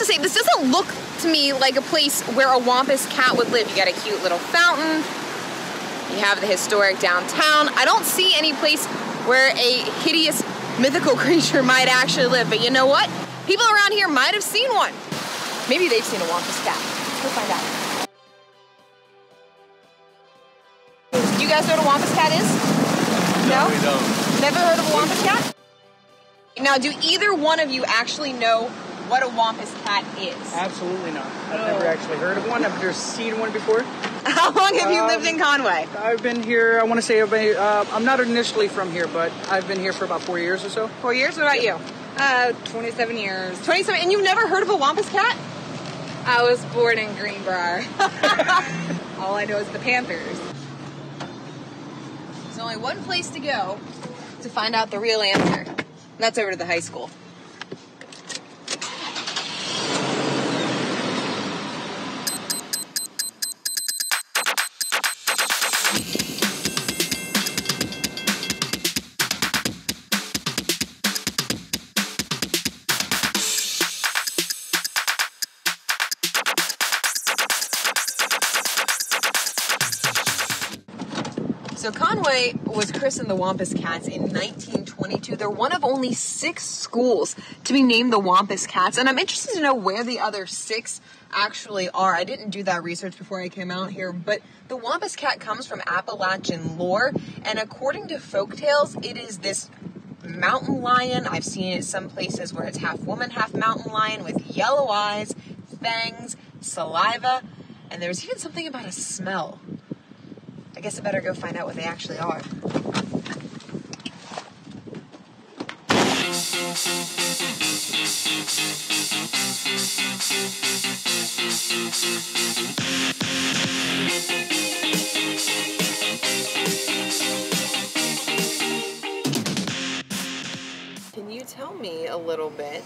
say, this doesn't look to me like a place where a Wampus cat would live. You got a cute little fountain. You have the historic downtown. I don't see any place where a hideous mythical creature might actually live. But you know what? People around here might have seen one. Maybe they've seen a Wampus cat. Let's go find out. Do you guys know what a Wampus cat is? No? We don't. Never heard of a Wampus cat? Now, do either one of you actually know what a Wampus cat is? Absolutely not. I've never actually heard of one. I've just seen one before. How long have you lived in Conway? I've been here, I want to say, I'm not initially from here, but I've been here for about 4 years or so. 4 years? What about you? 27 years. 27, and you've never heard of a Wampus cat? I was born in Greenbrier. All I know is the Panthers. There's only one place to go to find out the real answer. And that's over to the high school. So Conway was christened the Wampus Cats in 1922. They're one of only 6 schools to be named the Wampus Cats, and I'm interested to know where the other 6 actually are. I didn't do that research before I came out here, but the Wampus Cat comes from Appalachian lore, and according to folktales, it is this mountain lion. I've seen it some places where it's half woman, half mountain lion with yellow eyes, fangs, saliva, and there's even something about a smell. I guess I better go find out what they actually are. Can you tell me a little bit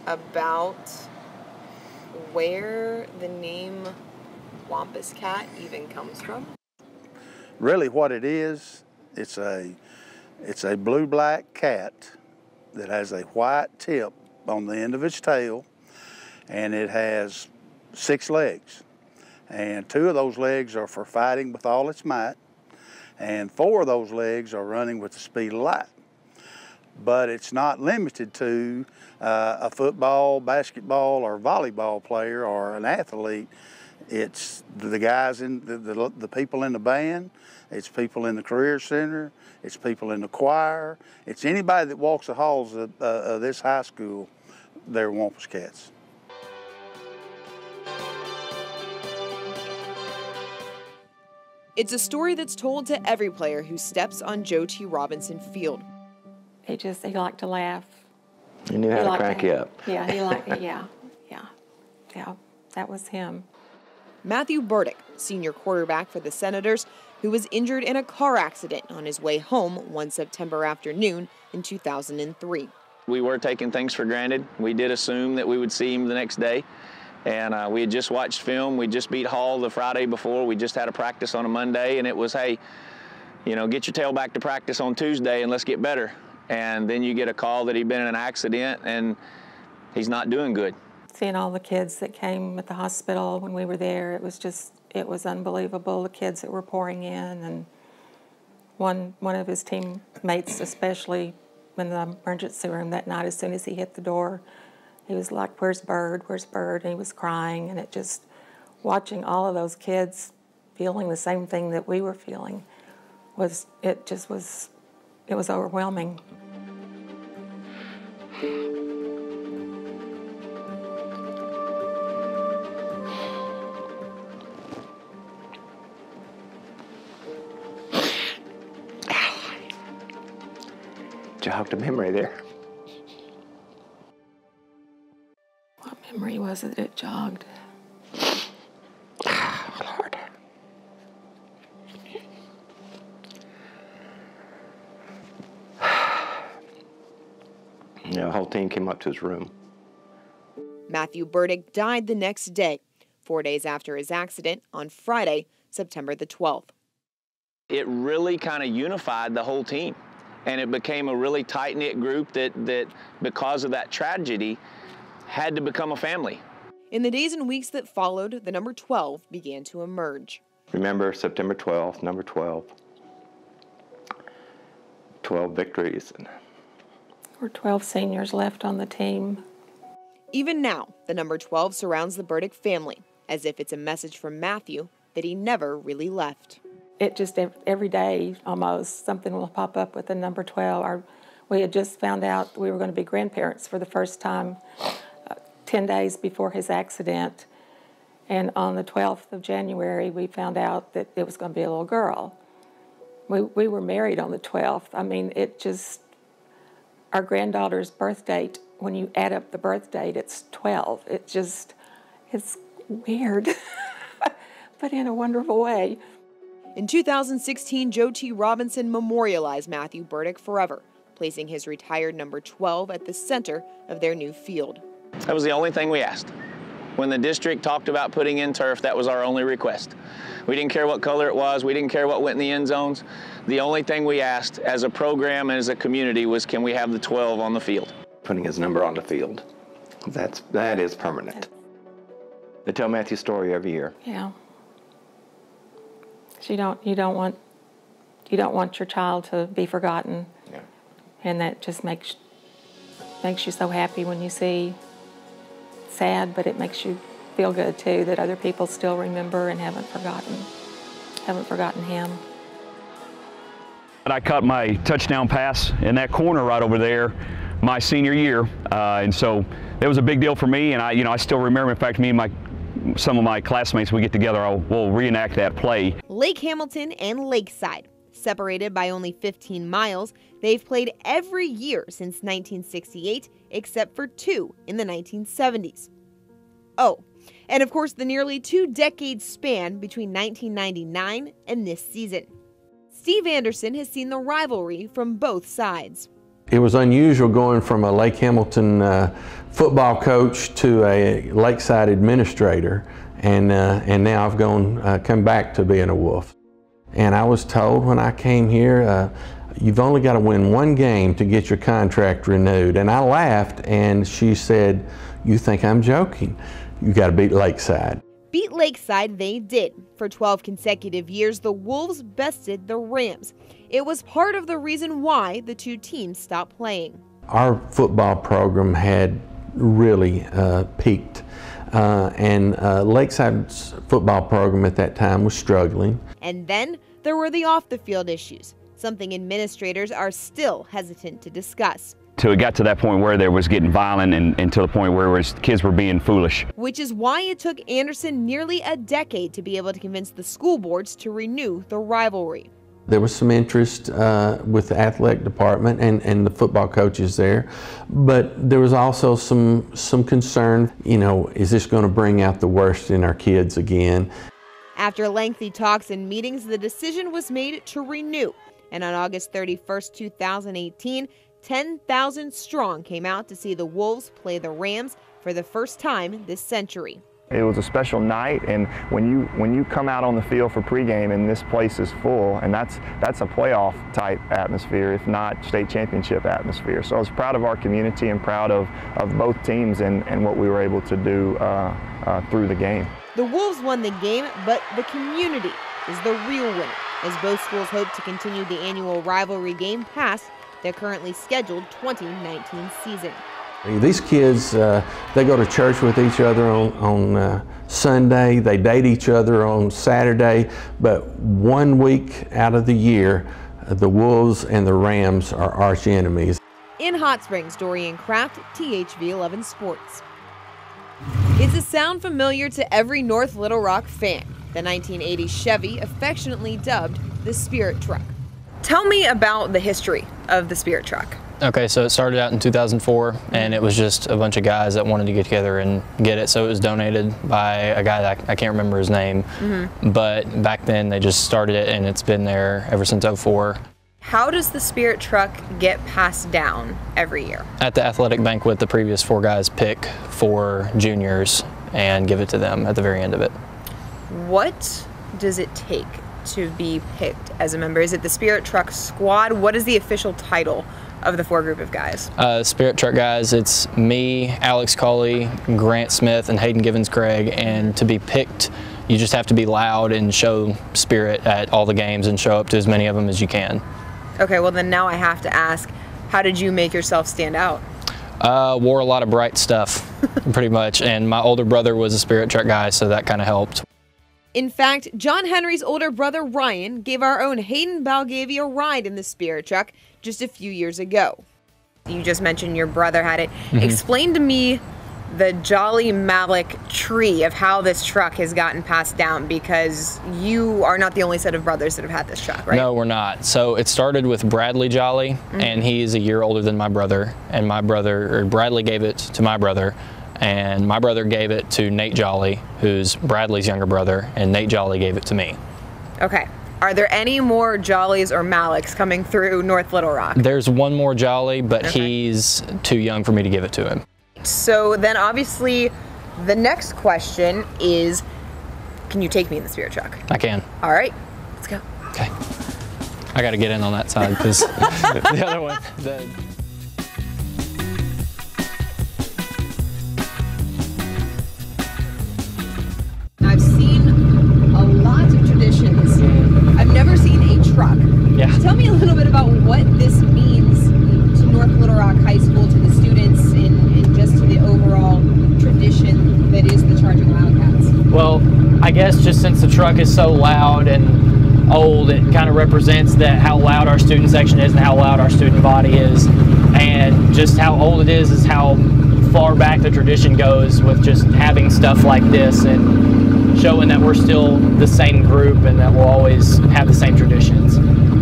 about where the name Wampus Cat even comes from? Really what it is, it's a blue-black cat that has a white tip on the end of its tail, and it has 6 legs. And 2 of those legs are for fighting with all its might, and 4 of those legs are running with the speed of light. But it's not limited to a football, basketball, or volleyball player or an athlete. It's the guys in the people in the band, it's people in the career center, it's people in the choir, it's anybody that walks the halls of this high school. They're Wampus Cats. It's a story that's told to every player who steps on Joe T. Robinson Field. He liked to laugh. He knew how to crack you up. Yeah, he liked it. Yeah, that was him. Matthew Burdick, senior quarterback for the Senators, who was injured in a car accident on his way home one September afternoon in 2003. We were taking things for granted. We did assume that we would see him the next day. And we had just watched film. We just beat Hall the Friday before. We just had a practice on a Monday, and it was, hey, you know, get your tail back to practice on Tuesday and let's get better. And then you get a call that he'd been in an accident and he's not doing good. Seeing all the kids that came at the hospital when we were there, it was unbelievable, the kids that were pouring in. And one of his teammates, especially in the emergency room that night, as soon as he hit the door, he was like, "Where's Bird? Where's Bird?" And he was crying. And watching all of those kids feeling the same thing that we were feeling, it was overwhelming. Jogged a memory there. What memory was it that it jogged? Lord. The whole team came up to his room. Matthew Burdick died the next day, 4 days after his accident on Friday, September the 12th. It really kind of unified the whole team. And it became a really tight-knit group that because of that tragedy, had to become a family. In the days and weeks that followed, the number 12 began to emerge. Remember September 12th, number 12. 12 victories. There were 12 seniors left on the team. Even now, the number 12 surrounds the Burdick family, as if it's a message from Matthew that he never really left. It just, every day almost, something will pop up with the number 12. We had just found out we were going to be grandparents for the first time 10 days before his accident. And on the 12th of January, we found out that it was going to be a little girl. We were married on the 12th. I mean, it just, our granddaughter's birth date, when you add up the birth date, it's 12. It's weird, but in a wonderful way. In 2016, Joe T. Robinson memorialized Matthew Burdick forever, placing his retired number 12 at the center of their new field. That was the only thing we asked. When the district talked about putting in turf, that was our only request. We didn't care what color it was. We didn't care what went in the end zones. The only thing we asked as a program and as a community was, can we have the 12 on the field? Putting his number on the field. That is permanent. They tell Matthew's story every year. Yeah. You don't want your child to be forgotten. Yeah. And that just makes you so happy when you see, sad, but it makes you feel good too that other people still remember and haven't forgotten him. I caught my touchdown pass in that corner right over there my senior year, and so it was a big deal for me. And I still remember. In fact, me and some of my classmates, we get together, we'll reenact that play. Lake Hamilton and Lakeside, separated by only 15 miles, they've played every year since 1968, except for 2 in the 1970s. Oh, and of course the nearly 2-decade span between 1999 and this season. Steve Anderson has seen the rivalry from both sides. It was unusual going from a Lake Hamilton football coach to a Lakeside administrator, and now I've come back to being a Wolf. And I was told when I came here, you've only got to win 1 game to get your contract renewed. And I laughed, and she said, "You think I'm joking? You got to beat Lakeside." Beat Lakeside they did. For 12 consecutive years, the Wolves bested the Rams. It was part of the reason why the two teams stopped playing. Our football program had really peaked, and Lakeside's football program at that time was struggling. And then there were the off-the-field issues, something administrators are still hesitant to discuss. Till it got to that point where there was getting violent and to the point where kids were being foolish. Which is why it took Anderson nearly a decade to be able to convince the school boards to renew the rivalry. There was some interest with the athletic department and the football coaches there, but there was also some concern, is this going to bring out the worst in our kids again? After lengthy talks and meetings, the decision was made to renew, and on August 31st, 2018, 10,000 strong came out to see the Wolves play the Rams for the first time this century. It was a special night, and when you come out on the field for pregame and this place is full, and that's a playoff type atmosphere, if not state championship atmosphere. So I was proud of our community and proud of both teams and what we were able to do through the game. The Wolves won the game, but the community is the real winner, as both schools hope to continue the annual rivalry game past their currently scheduled 2019 season. These kids, they go to church with each other on Sunday, they date each other on Saturday, but 1 week out of the year, the Wolves and the Rams are arch enemies. In Hot Springs, Dorian Kraft, THV11 Sports. Is a sound familiar to every North Little Rock fan? The 1980 Chevy, affectionately dubbed the Spirit Truck. Tell me about the history of the Spirit Truck. Okay, so it started out in 2004, and it was just a bunch of guys that wanted to get together and get it. So it was donated by a guy that I can't remember his name, but back then they just started it, and it's been there ever since '04. How does the Spirit Truck get passed down every year? At the athletic banquet, the previous 4 guys pick 4 juniors and give it to them at the very end of it. What does it take to be picked as a member? Is it the Spirit Truck Squad? What is the official title of the 4 group of guys? Spirit Truck guys, it's me, Alex Cawley, Grant Smith, and Hayden Givens-Craig, and to be picked, you just have to be loud and show spirit at all the games and show up to as many of them as you can. Okay, well then now I have to ask, how did you make yourself stand out? Wore a lot of bright stuff, pretty much, and my older brother was a Spirit Truck guy, so that kind of helped. In fact, John Henry's older brother Ryan gave our own Hayden Balgavy a ride in the Spirit Truck just a few years ago. You just mentioned your brother had it. Explain to me the Jolly Malik tree of how this truck has gotten passed down, because you are not the only set of brothers that have had this truck, right? No, we're not. So it started with Bradley Jolly, and he's a year older than my brother, and Bradley gave it to my brother, and my brother gave it to Nate Jolly, who's Bradley's younger brother, and Nate Jolly gave it to me. Okay. Are there any more Jollies or Maliks coming through North Little Rock? There's one more Jolly, but he's too young for me to give it to him. So then obviously the next question is, can you take me in the Spirit Truck? I can. All right, let's go. Okay. I got to get in on that side because the other one. I've seen a lot of traditions. I've never seen a truck. Yeah. Tell me a little bit about what this means to North Little Rock High School, to the students, and just to the overall tradition that is the Charging Wildcats. Well, I guess just since the truck is so loud and old, it kind of represents that how loud our student section is and how loud our student body is. And just how old it is how far back the tradition goes with just having stuff like this and showing that we're still the same group and that we'll always have the same traditions.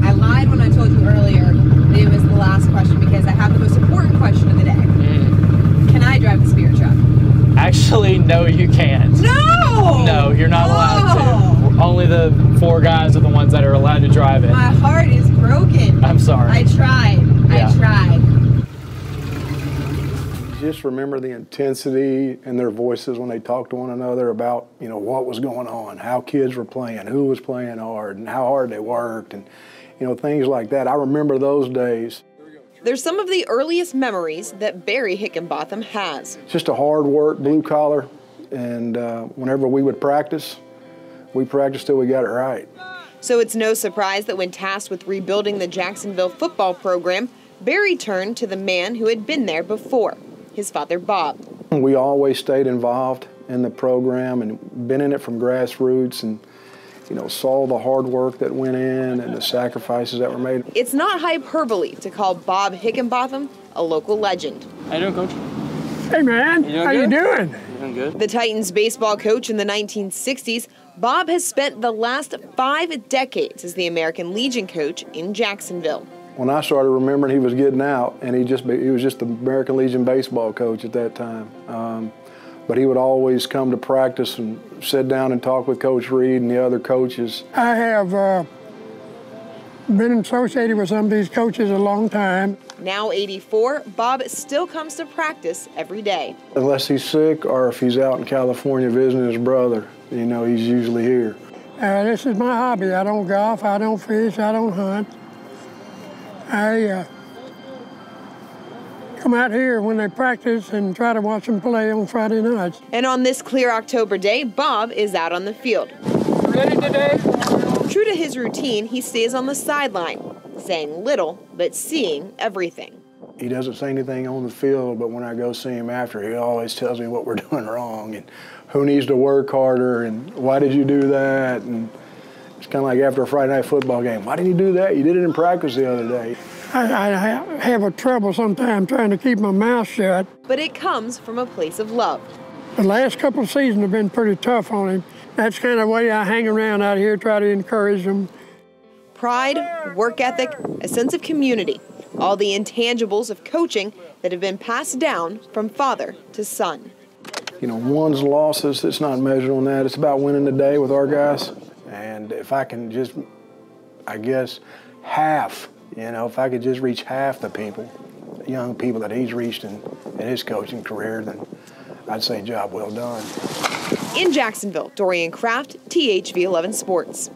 I lied when I told you earlier that it was the last question, because I have the most important question of the day. Can I drive the Spirit Truck? Actually, no, you can't. No! No, you're not allowed to. Only the 4 guys are the ones that are allowed to drive it. My heart is broken. I'm sorry. I tried. Yeah. I tried. Just remember the intensity in their voices when they talked to one another about, you know, what was going on, how kids were playing, who was playing hard, and how hard they worked, and, you know, things like that. I remember those days. There's some of the earliest memories that Barry Hickenbotham has. Just a hard work, blue collar, and whenever we would practice, we practiced till we got it right. So it's no surprise that when tasked with rebuilding the Jacksonville football program, Barry turned to the man who had been there before, his father Bob. We always stayed involved in the program and been in it from grassroots, and you know, saw the hard work that went in and the sacrifices that were made. It's not hyperbole to call Bob Hickenbotham a local legend. How you doing, Coach? Hey, man. How you doing? Doing good. The Titans baseball coach in the 1960s, Bob has spent the last 5 decades as the American Legion coach in Jacksonville. When I started remembering, he was getting out, and he was just the American Legion baseball coach at that time. But he would always come to practice and sit down and talk with Coach Reed and the other coaches. I have been associated with some of these coaches a long time. Now 84, Bob still comes to practice every day. Unless he's sick or if he's out in California visiting his brother, you know, he's usually here. This is my hobby. I don't golf, I don't fish, I don't hunt. I come out here when they practice and try to watch them play on Friday nights. And on this clear October day, Bob is out on the field. Ready today? True to his routine, he stays on the sideline, saying little but seeing everything. He doesn't say anything on the field, but when I go see him after, he always tells me what we're doing wrong and who needs to work harder and why did you do that? And it's kind of like after a Friday night football game. Why didn't you do that? You did it in practice the other day. I have a trouble sometimes trying to keep my mouth shut. But it comes from a place of love. The last couple of seasons have been pretty tough on him. That's kind of the way I hang around out here, try to encourage him. Pride, work ethic, a sense of community, all the intangibles of coaching that have been passed down from father to son. You know, wins, losses, it's not measured on that. It's about winning the day with our guys. And if I can just, I guess, if I could just reach half the people, young people that he's reached in his coaching career, then I'd say job well done. In Jacksonville, Dorian Kraft, THV11 Sports.